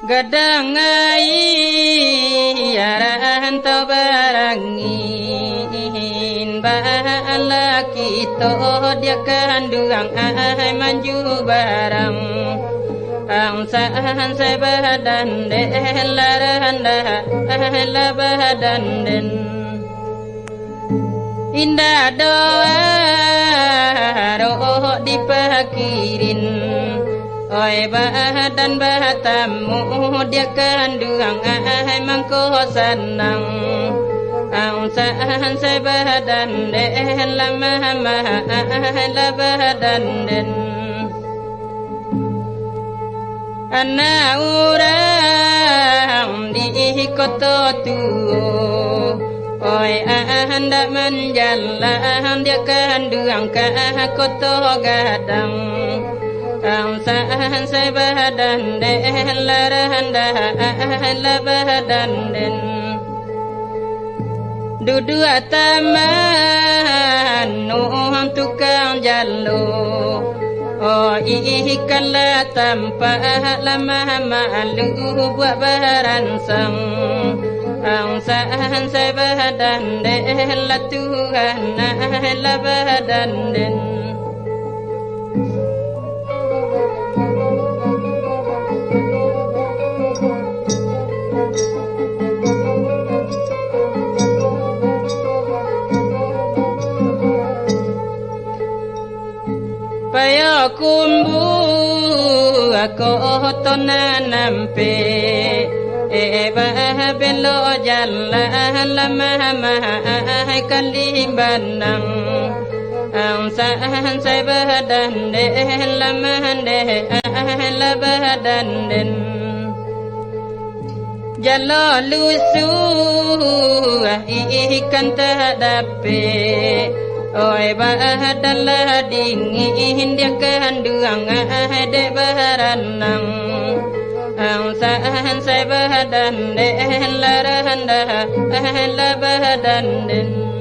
Gadang ai arahan to barangin bala kita dia kandungan ai manju barang ang saan sa badan de laranda la badan den indah doa roh dipakirin oi badan batamu dia kandungan ai mangko senang ang saan sa badan de lama la badan den ana orang di kota tuo oi anda menjalan dia kandungan ke kota gadang ang saan sa badan de laranda la badan den dudu ataman nuhang tukang jalo oh ikan la tanpa lama malu buat beransang ang saan sa badan de la Tuhan la badan den Payo kumbu ako tonanampe eba belo jalla lama mahai kalimbanang ang saan sa badan de lama de la badan den jalo lusu ikan tadape oi badan la dingin dia kandungan de baranang ang saan sa badan de laranda la badan den